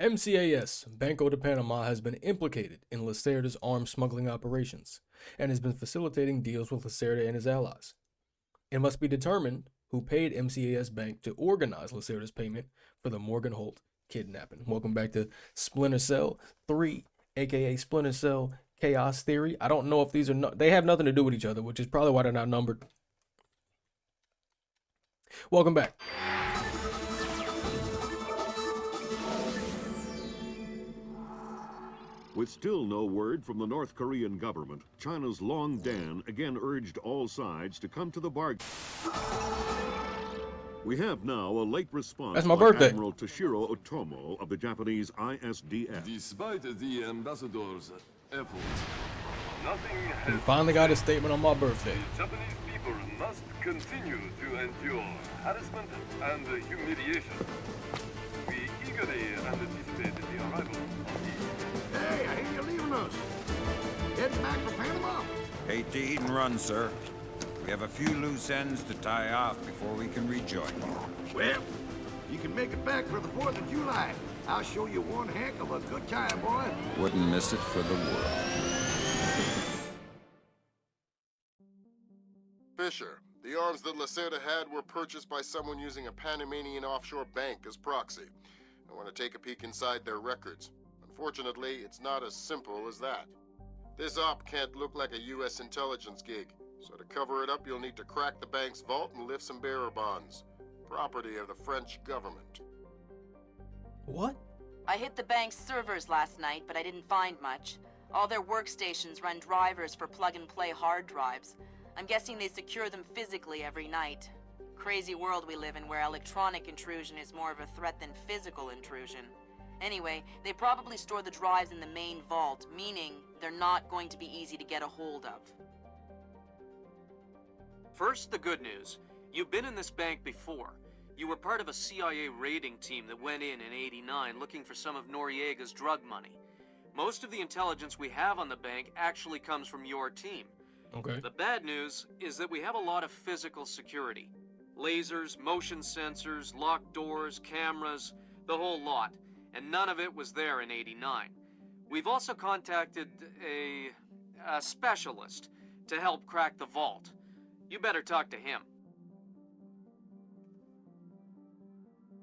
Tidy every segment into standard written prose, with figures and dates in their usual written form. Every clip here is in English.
MCAS, Banco de Panama, has been implicated in Lacerda's arms smuggling operations and has been facilitating deals with Lacerda and his allies. It must be determined who paid MCAS Bank to organize Lacerda's payment for the Morgan Holt kidnapping. Welcome back to Splinter Cell 3, aka Splinter Cell Chaos Theory. I don't know if these are they have nothing to do with each other, which is probably why they're not numbered. Welcome back. With still no word from the North Korean government, China's Long Dan again urged all sides to come to the bargain. We have now a late response That's my by birthday. Admiral Toshiro Otomo of the Japanese ISDF. Despite the ambassador's efforts, nothing We has finally got a statement on my birthday. The Japanese people must continue to endure harassment and humiliation. We eagerly anticipate the arrival of the... Hey, I hear you're leaving us. Heading back for Panama? Hate to eat and run, sir. We have a few loose ends to tie off before we can rejoin you. Well, you can make it back for the 4th of July. I'll show you one heck of a good time, boy. Wouldn't miss it for the world. Fisher, the arms that Lacerda had were purchased by someone using a Panamanian offshore bank as proxy. I want to take a peek inside their records. Unfortunately, it's not as simple as that. This op can't look like a U.S. intelligence gig, so to cover it up, you'll need to crack the bank's vault and lift some bearer bonds. Property of the French government. What? I hit the bank's servers last night, but I didn't find much. All their workstations run drivers for plug-and-play hard drives. I'm guessing they secure them physically every night. Crazy world we live in where electronic intrusion is more of a threat than physical intrusion. Anyway, they probably store the drives in the main vault, meaning they're not going to be easy to get a hold of. First, the good news. You've been in this bank before. You were part of a CIA raiding team that went in '89 looking for some of Noriega's drug money. Most of the intelligence we have on the bank actually comes from your team. Okay. The bad news is that we have a lot of physical security. Lasers, motion sensors, locked doors, cameras, the whole lot. And none of it was there in '89. We've also contacted a specialist to help crack the vault. You better talk to him.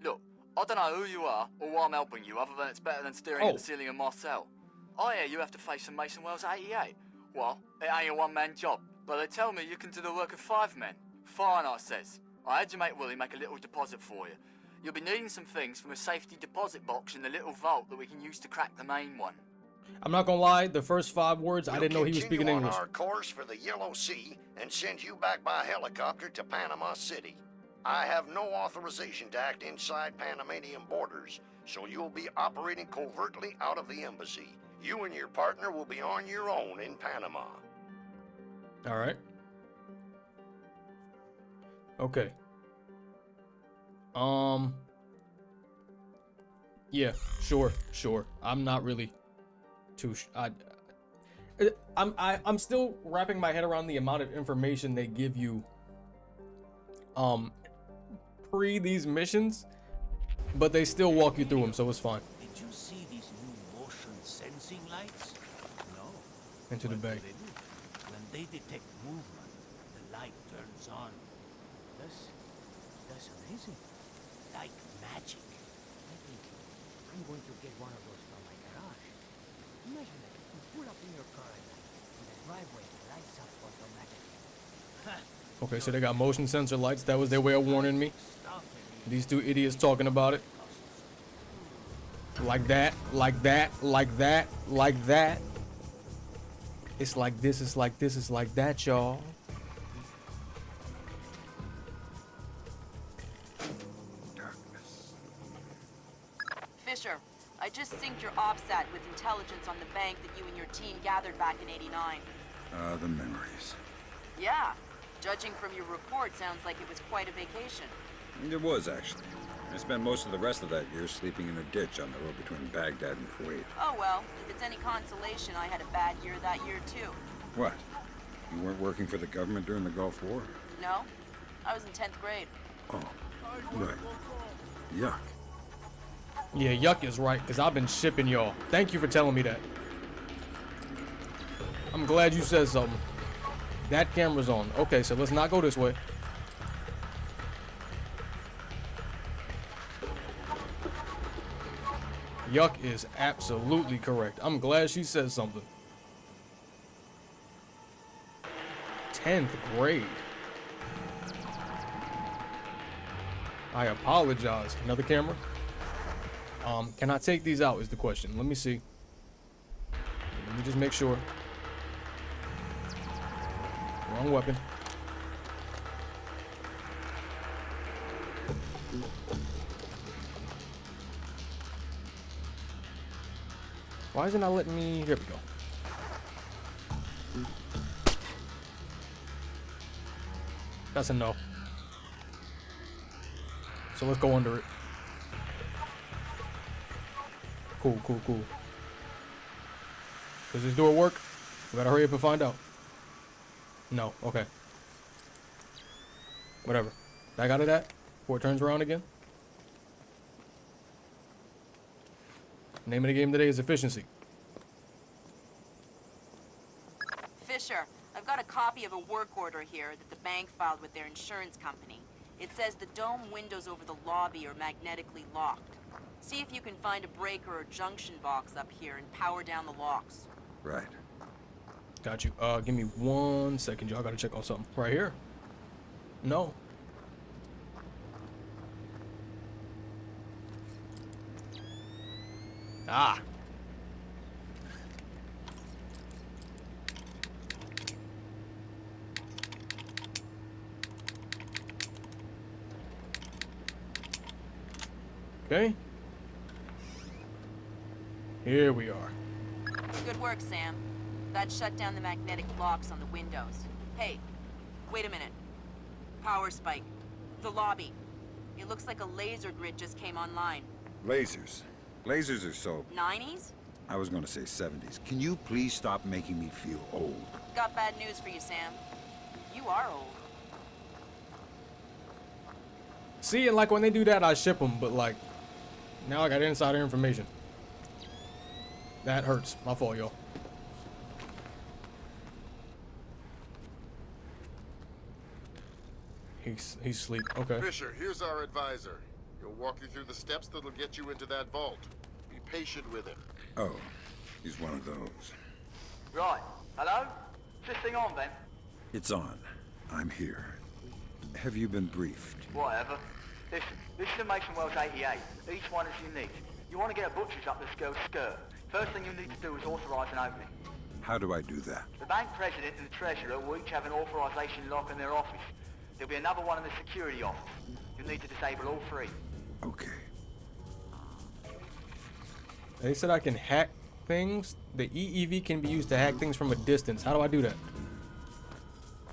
Look, I don't know who you are or why I'm helping you, other than it's better than staring at the ceiling of my cell. I hear you have to face some Mason Wells 88. Well, it ain't a one-man job, but they tell me you can do the work of 5 men. Fine, I says. I had your mate Willie make a little deposit for you. You'll be needing some things from a safety deposit box in the little vault that we can use to crack the main one. I'm not gonna lie, the first 5 words, I didn't know he was speaking We'll English. continue on our course for the Yellow Sea and send you back by helicopter to Panama City. I have no authorization to act inside Panamanian borders, so you'll be operating covertly out of the embassy. You and your partner will be on your own in Panama. All right. Okay. Yeah, sure. I'm not really too. I'm still wrapping my head around the amount of information they give you. Pre these missions, but they still walk you through them, so it's fine. Did you see these new motion sensing lights? No. Into the bank. When they detect movement, the light turns on. That's amazing. Like magic. I think I'm going to get one of those from my garage. Imagine that you pull up in your car at night, and the driveway lights up automatically. Okay, so they got motion sensor lights. That was their way of warning me. These 2 idiots talking about it. Like that, like that, like that, like that. It's like this, it's like this, it's like that, y'all. Fisher, I just synced your OPSAT with intelligence on the bank that you and your team gathered back in '89. The memories. Yeah. Judging from your report, sounds like it was quite a vacation. It was, actually. I spent most of the rest of that year sleeping in a ditch on the road between Baghdad and Kuwait. Oh well, if it's any consolation, I had a bad year that year too. What? You weren't working for the government during the Gulf War? No, I was in 10th grade. Oh, right. Yuck. Yeah, Yuck is right, because I've been shipping y'all. Thank you for telling me that. I'm glad you said something. That camera's on. Okay, so let's not go this way. Yuck is absolutely correct. I'm glad she said something. 10th grade. I apologize. Another camera? Can I take these out is the question. Let me see. Let me just make sure. Wrong weapon. Why is it not letting me? Here we go. That's a no. So let's go under it. Cool, cool, cool. Does this door work? We gotta hurry up and find out. No, okay. Whatever. Back out of that before it turns around again. Name of the game today is efficiency. Fisher, I've got a copy of a work order here that the bank filed with their insurance company. It says the dome windows over the lobby are magnetically locked. See if you can find a breaker or junction box up here and power down the locks. Right. Got you. Give me 1 second, y'all. Gotta check on something. Right here. No. Ah. Okay. Here we are. Good work, Sam. That shut down the magnetic locks on the windows. Hey, wait a minute. Power spike. The lobby. It looks like a laser grid just came online. Lasers. Lasers are so... 90s? I was gonna say 70s. Can you please stop making me feel old? Got bad news for you, Sam. You are old. See, and like when they do that, I ship them, but like, now I got insider information. That hurts. My fault, y'all. He's asleep. Okay. Fisher, here's our advisor. He'll walk you through the steps that'll get you into that vault. Be patient with him. Oh, he's one of those. Right. Hello? Is this thing on, then? It's on. I'm here. Have you been briefed? Whatever. Listen, this is a Mason Wells 88. Each one is unique. You want to get a butcher's up this girl's skirt. First thing you need to do is authorize an opening. How do I do that? The bank president and the treasurer will each have an authorization lock in their office. There'll be another one in the security office. You'll need to disable all three. Okay. They said I can hack things. The EEV can be used to hack things from a distance. How do I do that?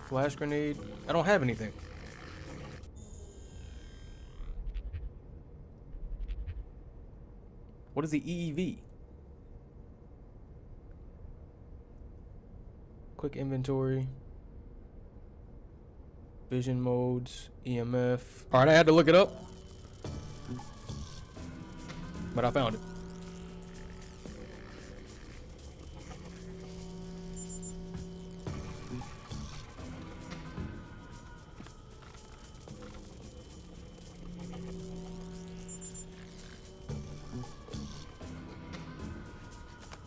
Flash grenade. I don't have anything. What is the EEV? Quick inventory. Vision modes. EMF. Alright, I had to look it up. But I found it.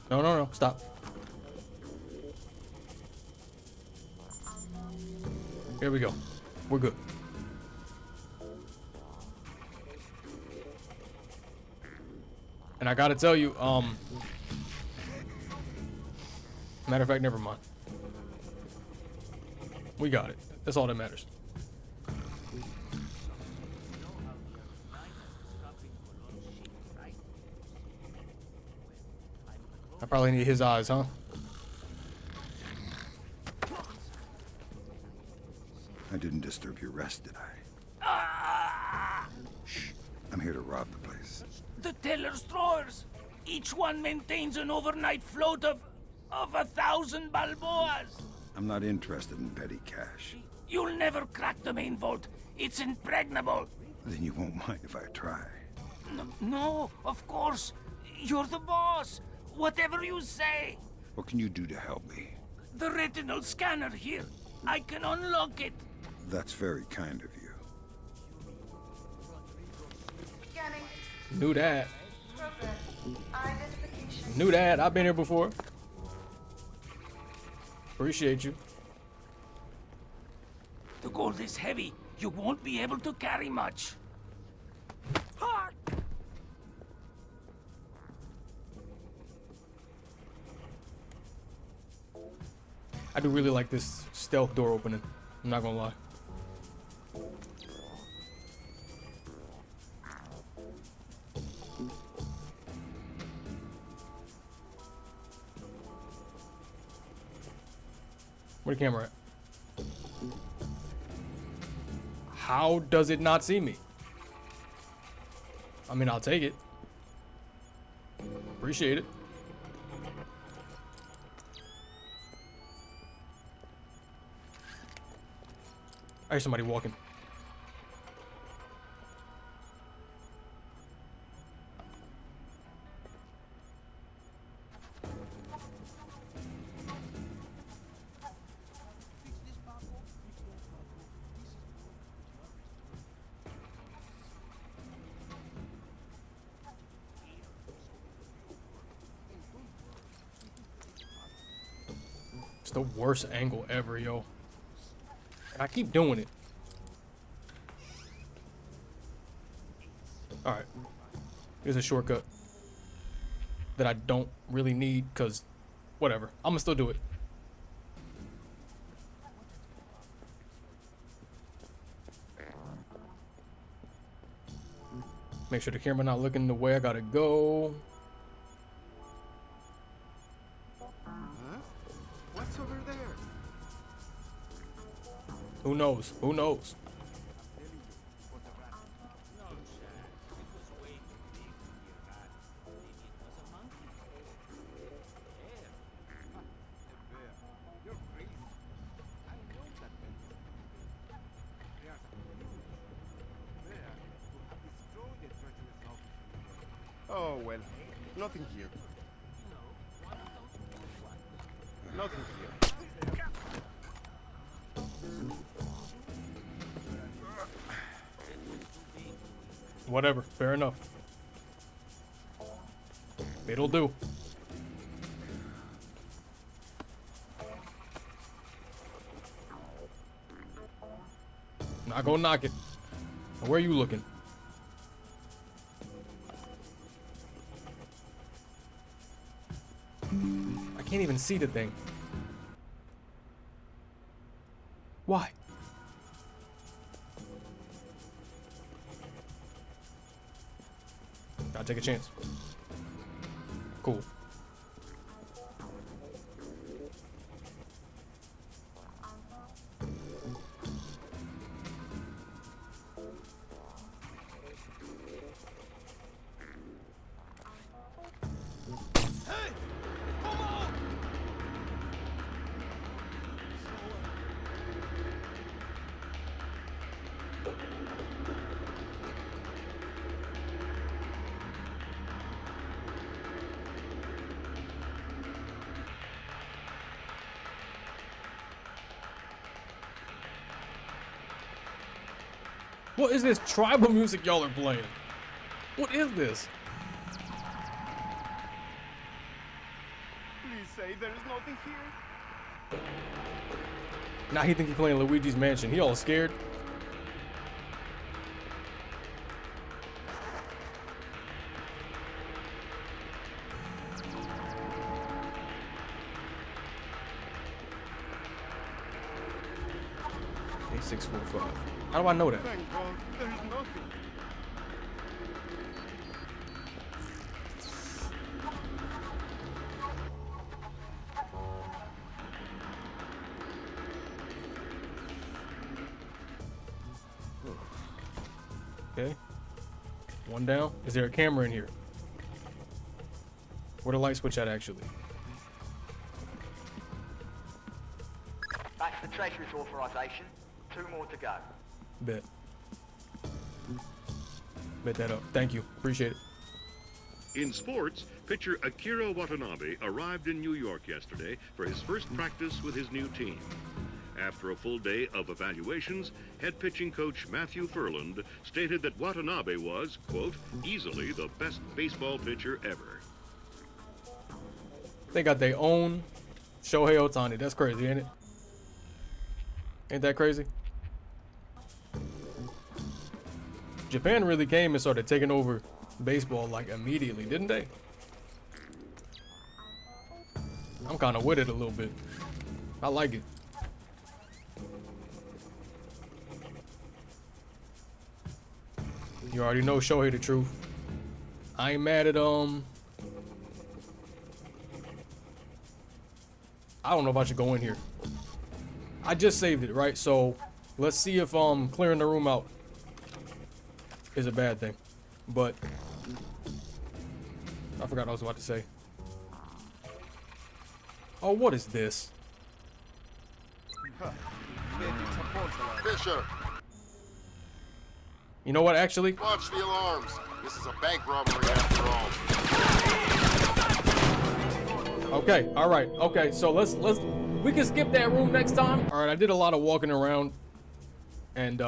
No, no, no, stop. Here we go. We're good. And I gotta tell you, matter of fact, never mind. We got it. That's all that matters. I probably need his eyes, huh? I didn't disturb your rest, did I? Shh. I'm here to rob the place. The teller's drawers. Each one maintains an overnight float of 1,000 balboas. I'm not interested in petty cash. You'll never crack the main vault. It's impregnable. Then you won't mind if I try. No, of course. You're the boss. Whatever you say. What can you do to help me? The retinal scanner here. I can unlock it. That's very kind of you. Scanning. Knew that. Progress. Identification. Knew that. I've been here before. Appreciate you. The gold is heavy. You won't be able to carry much. Ha! I do really like this stealth door opening. I'm not gonna lie. Where the camera at? How does it not see me? I mean, I'll take it. Appreciate it. I hear somebody walking. It's the worst angle ever, yo. And I keep doing it. Alright. Here's a shortcut that I don't really need, because whatever. I'm gonna still do it. Make sure the camera not looking the way I gotta go. What's over there? Who knows? Who knows? Oh, well, nothing here. Nothing here. Whatever. Fair enough. It'll do. Not gonna knock it. Where are you looking? I can't even see the thing. Why? Gotta take a chance. Cool. What is this tribal music y'all are playing? What is this? Please say there is nothing here. Now he think he playing Luigi's Mansion. He all scared. A645. How do I know that? Thank God, there is nothing. Okay. One down. Is there a camera in here? Where the light switch at actually? That's the Treasury's authorization. 2 more to go. Bet. Bet that up. Thank you. Appreciate it. In sports, pitcher Akira Watanabe arrived in New York yesterday for his first practice with his new team. After a full day of evaluations, head pitching coach Matthew Furland stated that Watanabe was, quote, easily the best baseball pitcher ever. They got their own Shohei Ohtani. That's crazy, ain't it? Ain't that crazy? Japan really came and started taking over baseball like immediately, didn't they? I'm kind of with it a little bit. I like it. You already know Shohei the truth. I ain't mad at I don't know if I should go in here. I just saved it, right? So let's see if clearing the room out is a bad thing. But I forgot what I was about to say. Oh, what is this? Fisher, You know what, actually? watch the alarms. This is a bank robbery after all. Okay, all right. Okay, so let's we can skip that room next time. All right, I did a lot of walking around and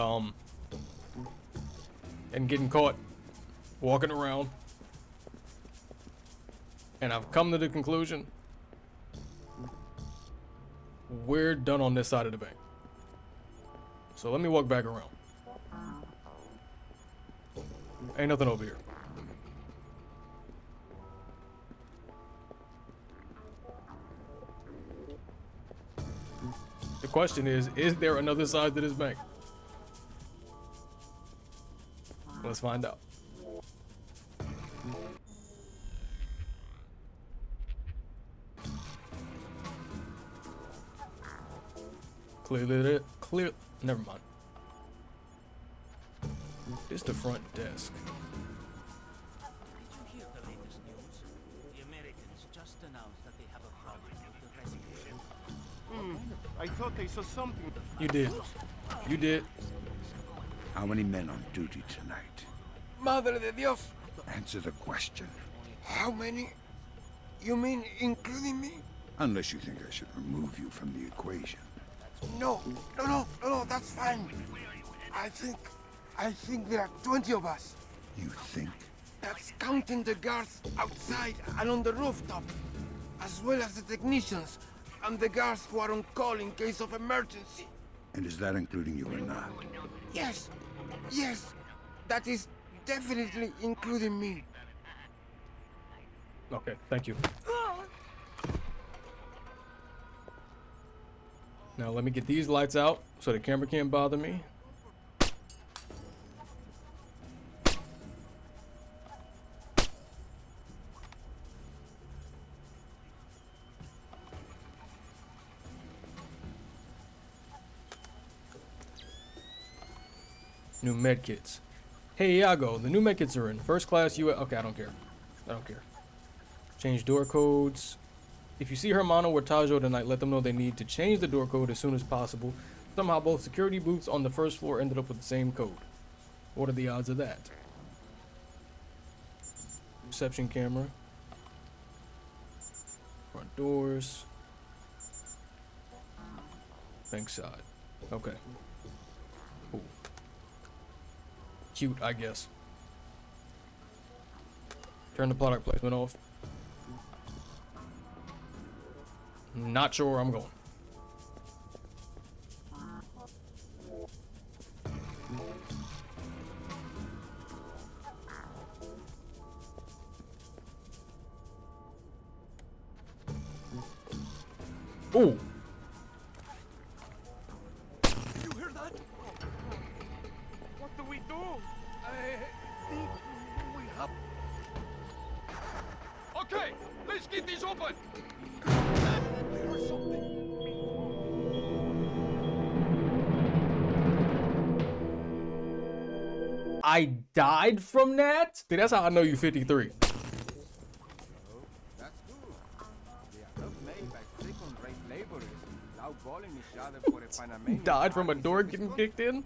getting caught walking around. And I've come to the conclusion we're done on this side of the bank. So let me walk back around. Ain't nothing over here. The question is there another side to this bank? Let's find out. Clear. Never mind. It's the front desk. Did you hear the latest news? The Americans just announced that they have a problem with the rescue. I thought I saw something. You did. You did. How many men on duty tonight? Madre de Dios! Answer the question. How many? You mean including me? Unless you think I should remove you from the equation. No, that's fine. I think there are 20 of us. You think? That's counting the guards outside and on the rooftop, as well as the technicians and the guards who are on call in case of emergency. And is that including you or not? Yes, that is definitely including me. Okay, thank you. Now let me get these lights out so the camera can't bother me. New med kits. Hey Iago, the new med kits are in. First class Okay, I don't care. Change door codes. If you see Hermano or Tajo tonight, let them know they need to change the door code as soon as possible. Somehow both security booths on the first floor ended up with the same code. What are the odds of that? Reception camera. Front doors. Bank side. Okay. Ooh. Cute, I guess. Turn the product placement off. Not sure where I'm going. Ooh. You hear that? What do we do? I think we have... Okay, let's get this open. There's something. I died from that? Dude, that's how I know you 53. That's good. They are not made by second-rate laborers now calling each other for a Panamanian. Died from a door getting kicked in? Oh, make no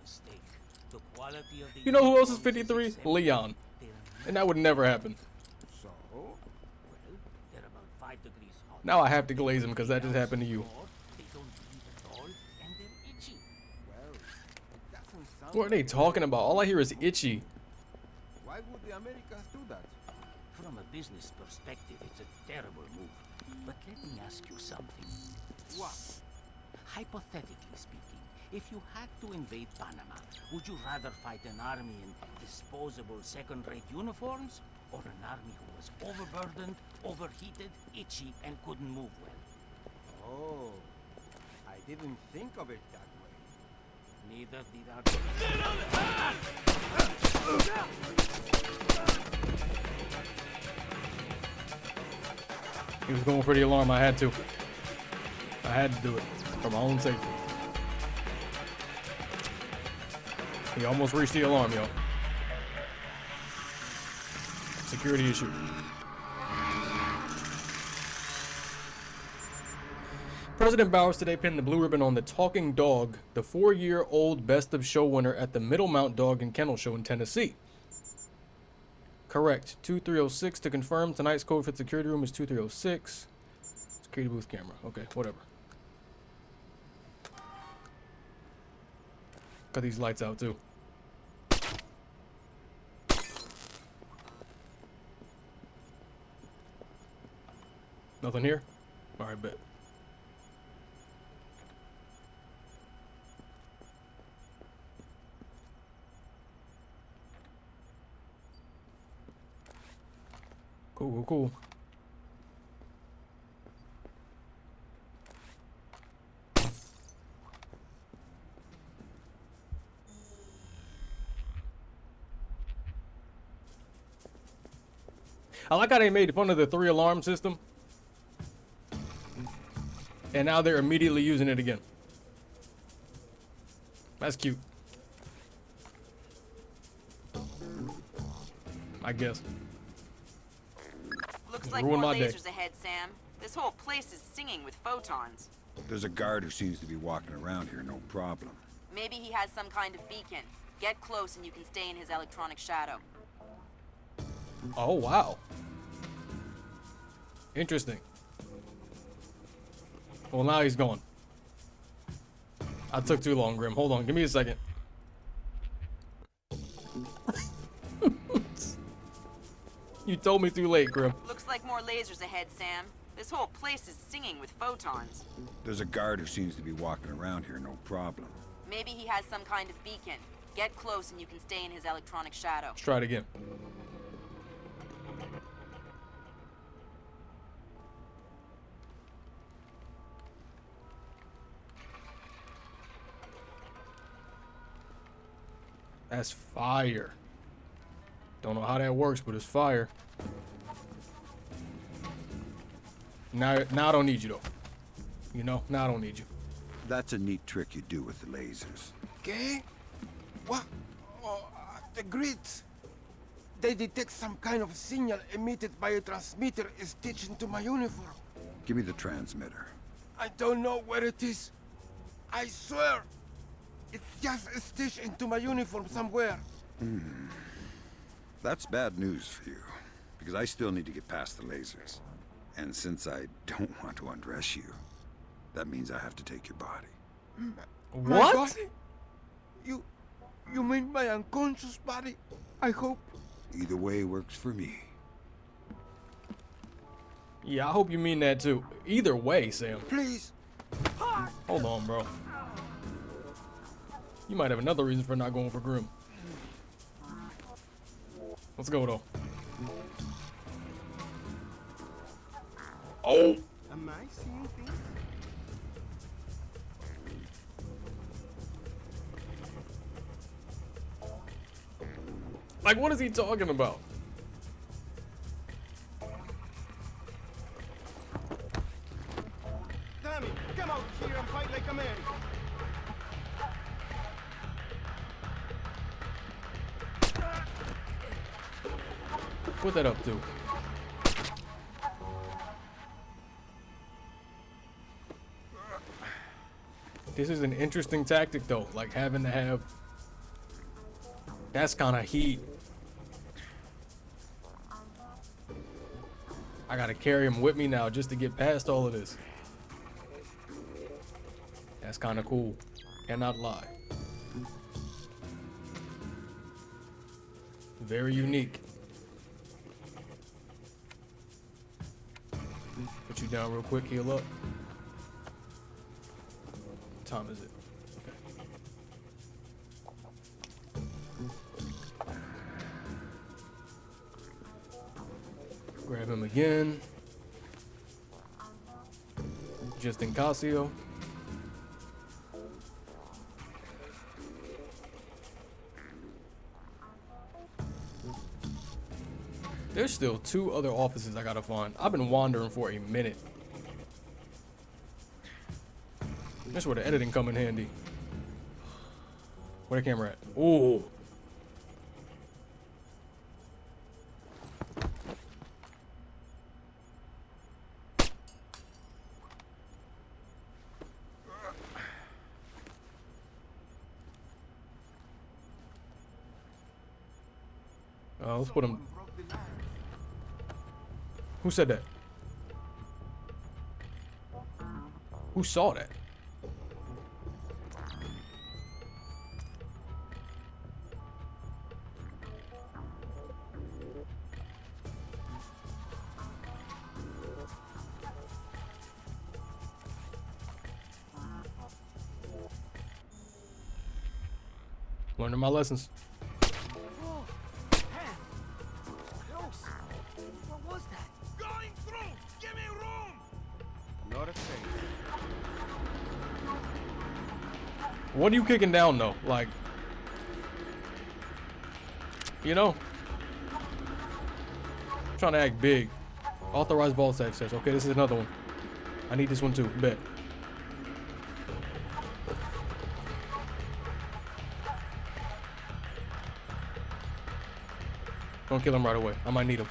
mistake. The quality of the You know who else is uniforms 53? exemplary. Leon. They're And that would never happen. So, well, they're about 5 degrees hot. Now I have to glaze him because that just happened to you. They don't bleed at all, and they're itchy. Well, it doesn't sound What are they talking about? All I hear is itchy. Why would the Americans do that? From a business perspective, it's a terrible move. But let me ask you something. What? Hypothetically speaking, if you had to invade Panama, would you rather fight an army in disposable second-rate uniforms, or an army who was overburdened, overheated, itchy, and couldn't move well? Oh, I didn't think of it that way. Neither did He was going for the alarm. I had to. I had to do it for my own safety. He almost reached the alarm, yo. Security issue. President Bowers today pinned the blue ribbon on the Talking Dog, the 4-year-old Best of Show winner at the Middle Mount Dog and Kennel Show in Tennessee. Correct. 2306 to confirm. Tonight's code for the security room is 2306. Security booth camera. Okay, whatever. Got these lights out too. Nothing here? Alright, bet. Cool. I like how they made fun of the 3-alarm system. And now they're immediately using it again. That's cute. I guess. Looks like Ruined more my day. lasers ahead, Sam. This whole place is singing with photons. There's a guard who seems to be walking around here, no problem. Maybe he has some kind of beacon. Get close and you can stay in his electronic shadow. Oh, wow. Interesting. Well, now he's gone. I took too long, Grim. Hold on. Give me a second. You told me too late, Grim. Looks like more lasers ahead, Sam. This whole place is singing with photons. There's a guard who seems to be walking around here, no problem. Maybe he has some kind of beacon. Get close and you can stay in his electronic shadow. Let's try it again. That's fire. Don't know how that works, but it's fire. Now I don't need you though. You know, now I don't need you. That's a neat trick you do with the lasers. ¿Qué? What? Oh, the grids. They detect some kind of signal emitted by a transmitter stitched into my uniform. Give me the transmitter. I don't know where it is. I swear. It's just stitched into my uniform somewhere. That's bad news for you, because I still need to get past the lasers. And since I don't want to undress you, that means I have to take your body. My What? body? You mean my unconscious body? I hope. Either way works for me. Yeah, I hope you mean that too. Either way, Sam. Please. Hold on, bro. You might have another reason for not going for Grim. Let's go though. Oh! Am I seeing things? Like, what is he talking about? Tommy, come out here and fight like a man. Put that up too. This is an interesting tactic though, like having to have That's kind of heat. I gotta carry him with me now just to get past all of this. That's kind of cool. Cannot lie. Very unique. Put you down real quick, heal up. What time is it? Grab him again. Just in Casio. There's still 2 other offices I gotta find. I've been wandering for a minute. That's where the editing come in handy. Where the camera at? Ooh. Let's put him. Who said that? Who saw that? Learning my lessons. What are you kicking down though? Like, you know, I'm trying to act big. Authorized vault access. Okay, this is another one. I need this one too. Bet. Don't kill him right away. I might need him.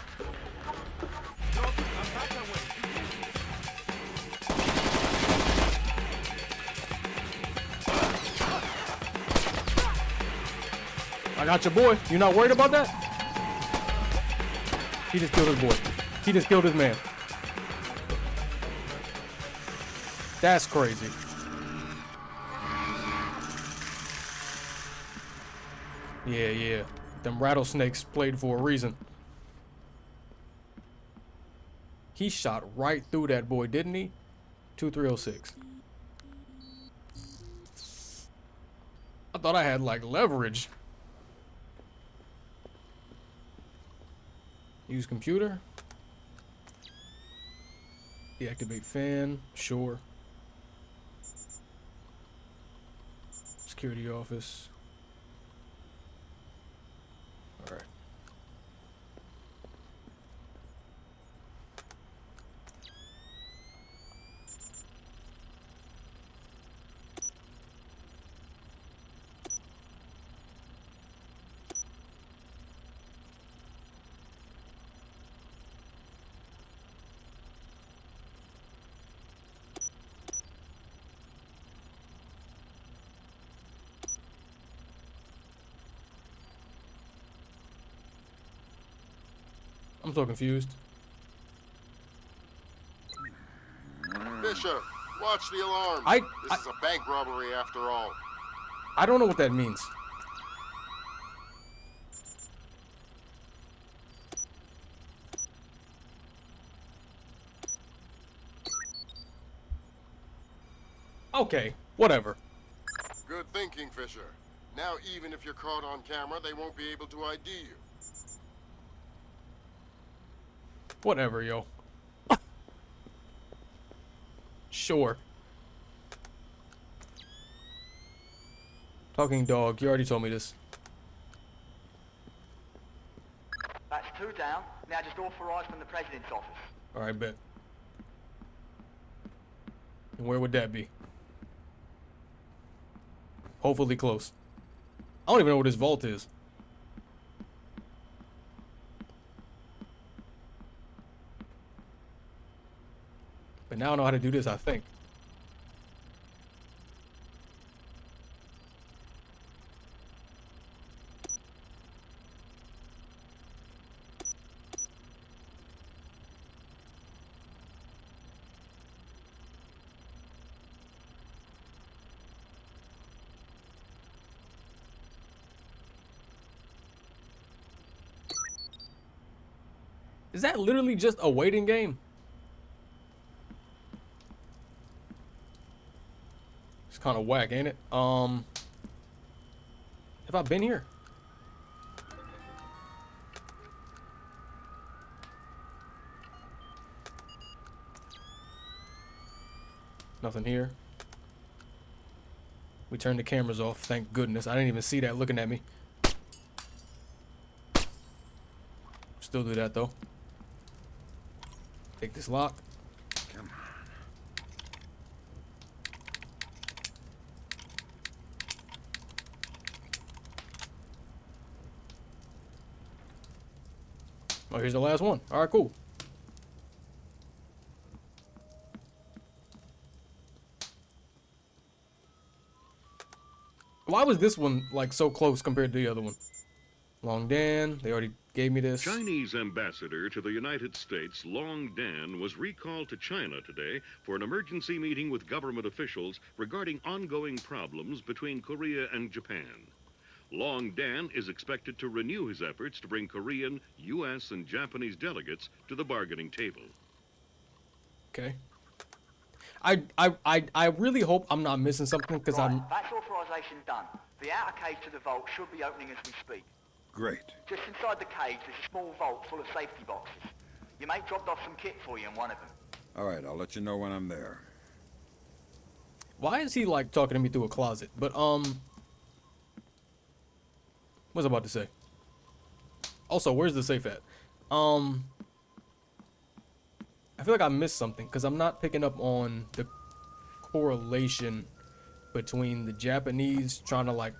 I got your boy. You not worried about that? He just killed his boy. He just killed his man. That's crazy. Yeah. Them rattlesnakes played for a reason. He shot right through that boy, didn't he? 2306. I thought I had like leverage. Use computer. Deactivate fan. Sure. Security office. All right. I'm so confused. Fisher, watch the alarm. This is a bank robbery after all. I don't know what that means. Okay, whatever. Good thinking, Fisher. Now, even if you're caught on camera, they won't be able to ID you. Whatever, yo. Sure. Talking dog, you already told me this. That's 2 down. Now just authorised from the President's office. Alright, bet. And where would that be? Hopefully close. I don't even know what this vault is. But now I know how to do this, I think. Is that literally just a waiting game? It's kind of whack, ain't it? Have I been here? Nothing here. We turned the cameras off, thank goodness. I didn't even see that looking at me. Still do that though. Take this lock. Come on. Oh, here's the last one. All right, cool. Why was this one like so close compared to the other one? Long Dan, they already gave me this. Chinese ambassador to the United States, Long Dan, was recalled to China today for an emergency meeting with government officials regarding ongoing problems between Korea and Japan. Long Dan is expected to renew his efforts to bring Korean, U.S., and Japanese delegates to the bargaining table. Okay. I really hope I'm not missing something because I'm. That's authorization done. The outer cage to the vault should be opening as we speak. Great. Just inside the cage, there's a small vault full of safety boxes. Your mate dropped off some kit for you in one of them. All right, I'll let you know when I'm there. Why is he like talking to me through a closet? But what was I about to say? Also, where's the safe at? I feel like I missed something because I'm not picking up on the correlation between the Japanese trying to like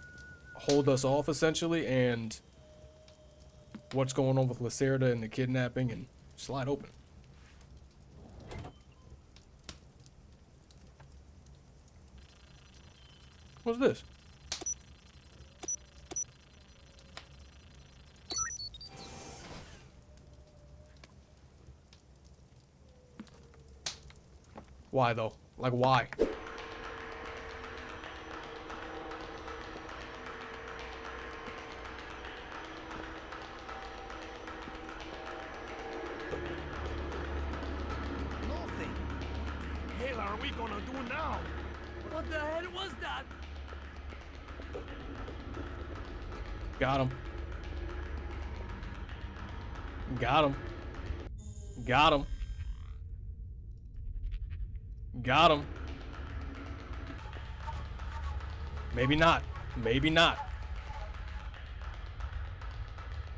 hold us off essentially and what's going on with Lacerda and the kidnapping and slide open. What's this? Why though? Like why? Nothing. Hell are we gonna do now? What the hell was that? Got him. Got him. Got him. Got him. Maybe not. Maybe not.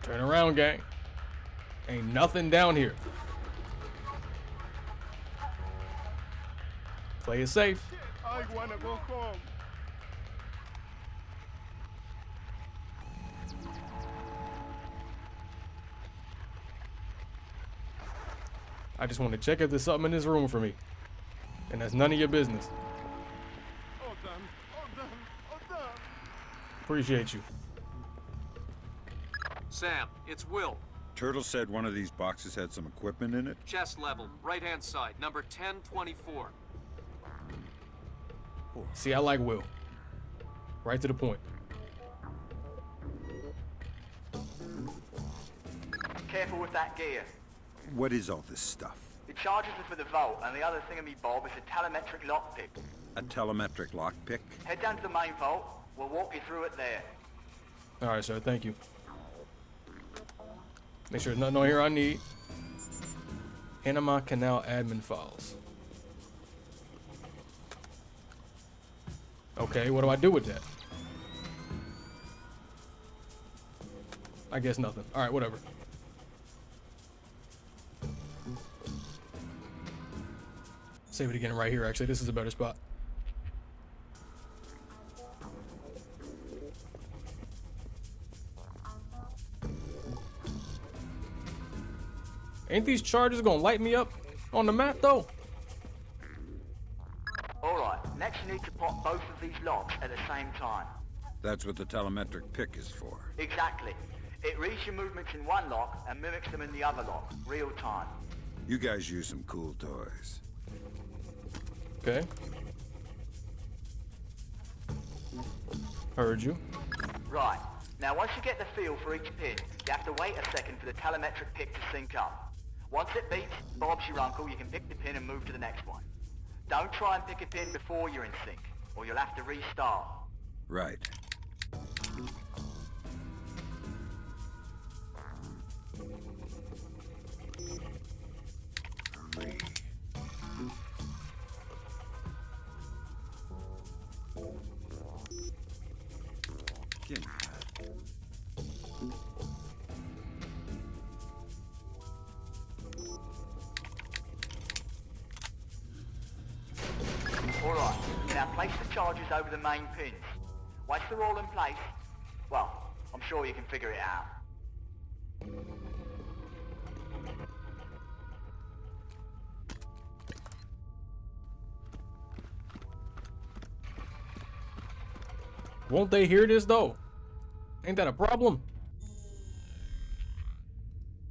Turn around, gang. Ain't nothing down here. Play it safe. I wanna go home. I just want to check if there's something in this room for me. And that's none of your business. All done. All done. All done. Appreciate you. Sam, it's Will. Turtle said one of these boxes had some equipment in it. Chest level, right-hand side, number 1024. See, I like Will. Right to the point. Careful with that gear. What is all this stuff? The charges are for the vault, and the other thingamy-bob is a telemetric lockpick. A telemetric lockpick? Head down to the main vault. We'll walk you through it there. All right, sir. Thank you. Make sure there's nothing on here I need. Panama Canal admin files. Okay, what do I do with that? I guess nothing. All right, whatever. Save it again right here, actually. This is a better spot. Ain't these charges gonna light me up on the map, though? Alright, next you need to pop both of these locks at the same time. That's what the telemetric pick is for. Exactly. It reads your movements in one lock and mimics them in the other lock, real time. You guys use some cool toys. Okay. Heard you. Right. Now once you get the feel for each pin, you have to wait a second for the telemetric pick to sync up. Once it beeps, Bob's your uncle, you can pick the pin and move to the next one. Don't try and pick a pin before you're in sync, or you'll have to restart. Right. Give me that. Alright, now place the charges over the main pins. Once they're all in place, well, I'm sure you can figure it out. Won't they hear this though? Ain't that a problem?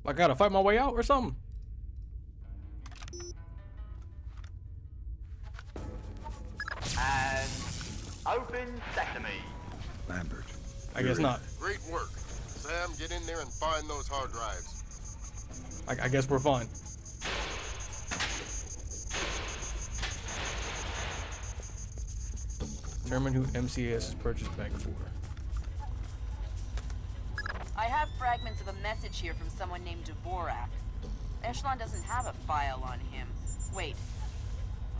I gotta fight my way out or something? And open sesame. Lambert. I guess not. Great work. Sam, get in there and find those hard drives. I guess we're fine. Determine who MCAS is purchased bank for. I have fragments of a message here from someone named Dvorak. Echelon doesn't have a file on him. Wait.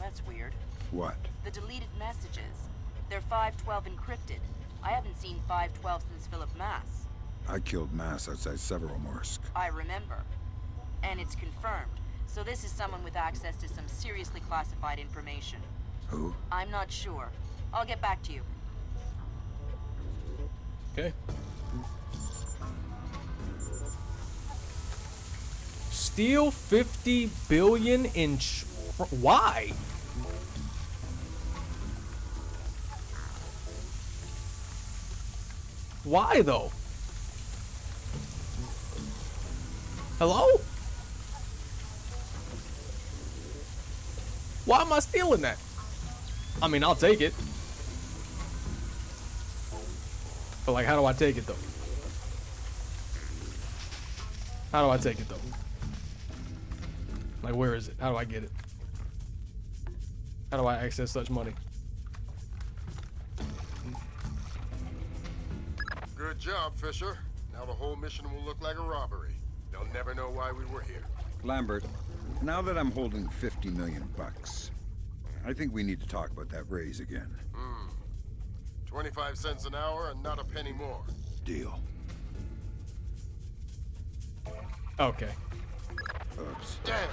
That's weird. What? The deleted messages. They're 512 encrypted. I haven't seen 512 since Philip Mass. I killed Mass outside Severomorsk. I remember. And it's confirmed. So this is someone with access to some seriously classified information. Who? I'm not sure. I'll get back to you. Okay. Steal 50 billion in why? Why though? Hello? Why am I stealing that? I mean, I'll take it. But like, how do I take it though? How do I take it though? Like, where is it? How do I get it? How do I access such money? Good job, Fisher. Now the whole mission will look like a robbery. They'll never know why we were here. Lambert, now that I'm holding 50 million bucks, I think we need to talk about that raise again. 25 cents an hour and not a penny more. Deal. Okay. Oops. Damn,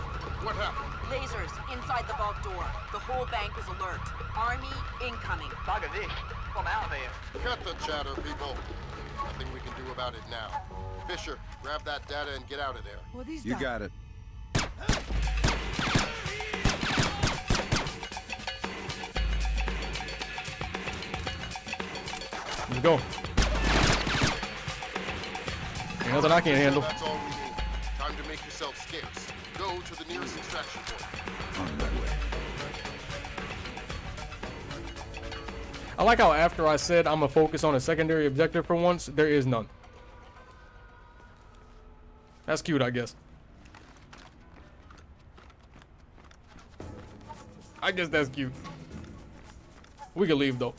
what happened? Lasers inside the vault door. The whole bank is alert. Army incoming. Bugger this. I'm out of here. Cut the chatter, people. Nothing we can do about it now. Fisher, grab that data and get out of there. What is You that? got it. Let's go. Ain't nothing I can't handle. That's all we need. Time to make yourself scarce. Go to the nearest extraction point. On my way. I like how after I said I'm gonna focus on a secondary objective for once, there is none. That's cute, I guess. I guess that's cute. We can leave though.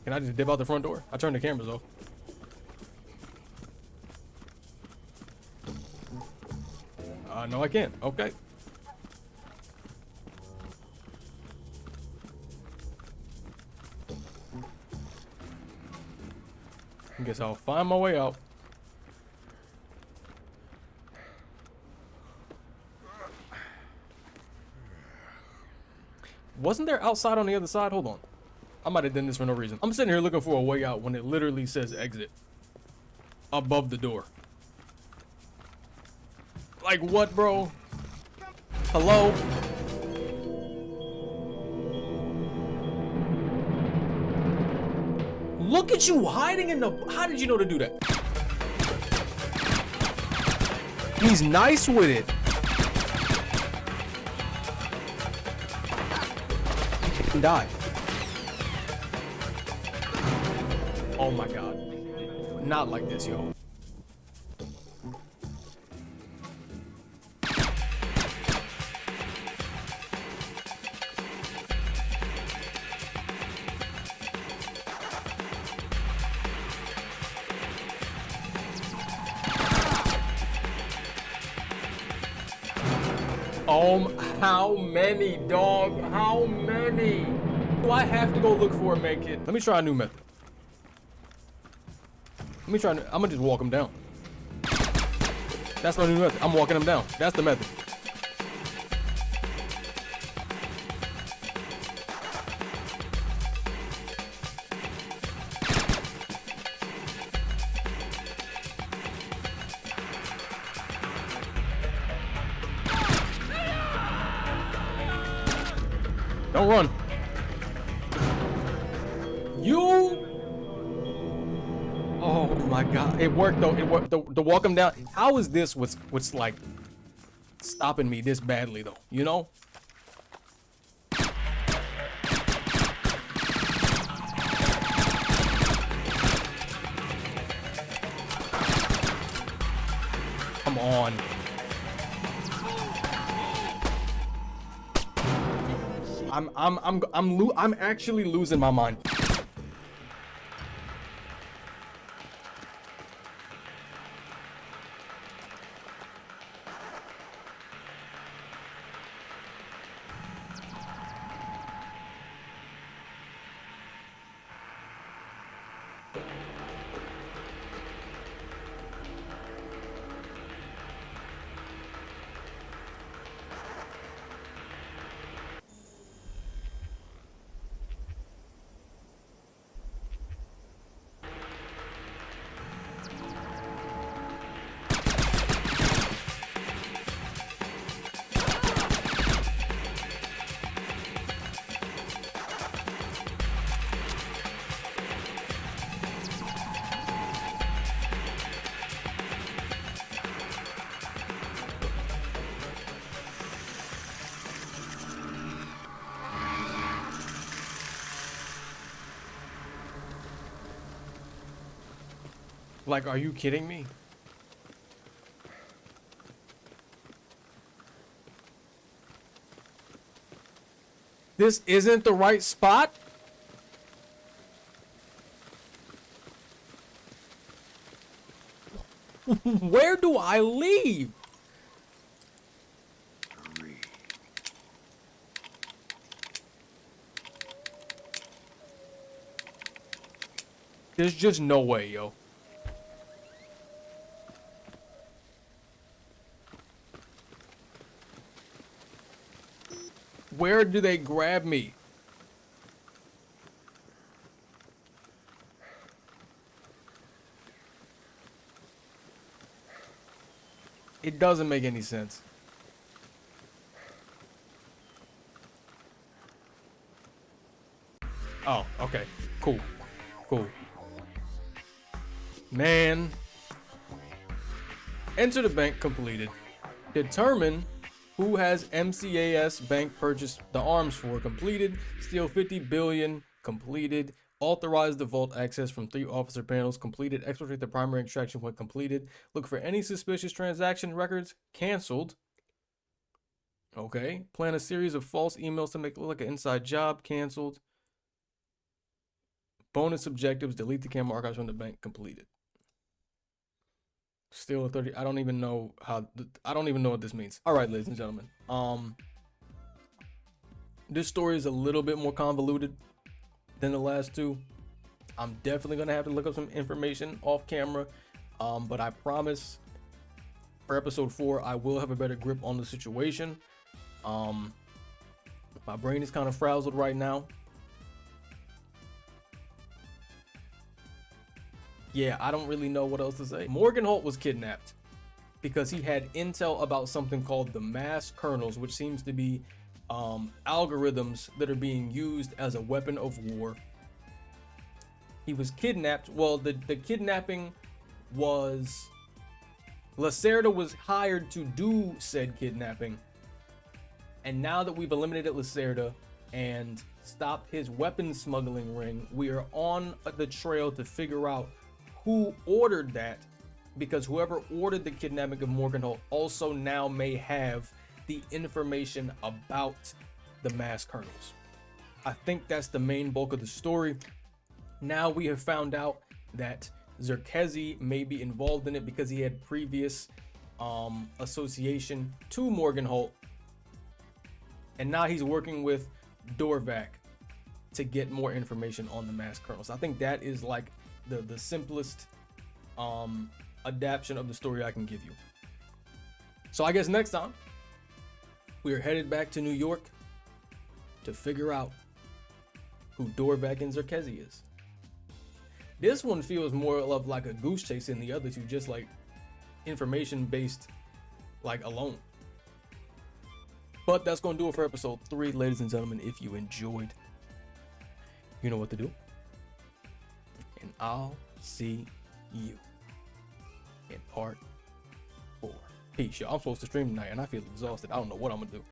Can I just dip out the front door? I turned the cameras off. No, I can't. Okay. I guess I'll find my way out. Wasn't there outside on the other side? Hold on. I might have done this for no reason. I'm sitting here looking for a way out when it literally says exit above the door. Like what, bro? Hello? Look at you hiding in the... How did you know to do that? He's nice with it. Die. Oh my god. Not like this, yo. How many, dog? How many? Do I have to go look for a med kit? Let me try a new method. I'm gonna just walk him down. That's my new method. I'm walking him down. That's the method. Don't run. You. Oh my god. It worked though. It worked. The walk him down. How is this what's like stopping me this badly though? You know? Come on. I'm actually losing my mind. Like, are you kidding me? This isn't the right spot? Where do I leave? There's just no way, yo. Where do they grab me? It doesn't make any sense. Oh, okay. Cool. Cool. Man. Enter the bank completed. Determine who has MCAS bank purchased the arms for completed. Steal 50 billion completed. Authorize the vault access from 3 officer panels completed. Exfiltrate the primary extraction when completed. Look for any suspicious transaction records canceled. Okay. Plan a series of false emails to make it look like an inside job canceled. Bonus objectives. Delete the camera archives from the bank completed. Still a 30. I don't even know what this means. All right, ladies and gentlemen. This story is a little bit more convoluted than the last two. I'm definitely gonna have to look up some information off camera. But I promise for episode 4, I will have a better grip on the situation. My brain is kind of frazzled right now. Yeah, I don't really know what else to say. Morgan Holt was kidnapped because he had intel about something called the mass kernels, which seems to be algorithms that are being used as a weapon of war. He was kidnapped. Well, the kidnapping was... Lacerda was hired to do said kidnapping. And now that we've eliminated Lacerda and stopped his weapon smuggling ring. We are on the trail to figure out who ordered that, because whoever ordered the kidnapping of Morgan Holt also now may have the information about the masked colonels. I think that's the main bulk of the story. Now we have found out that Zerkezi may be involved in it because he had previous association to Morgan Holt, and now he's working with Dorvac to get more information on the masked colonels. I think that is like the simplest adaptation of the story I can give you. So I guess next time we are headed back to New York to figure out who Dorvac and Zerkezi is. This one feels more of like a goose chase than the other two, just like information based, like alone. But that's gonna do it for episode 3, ladies and gentlemen. If you enjoyed, you know what to do, and I'll see you in part 4. Peace, y'all. I'm supposed to stream tonight and I feel exhausted. I don't know what I'm gonna do.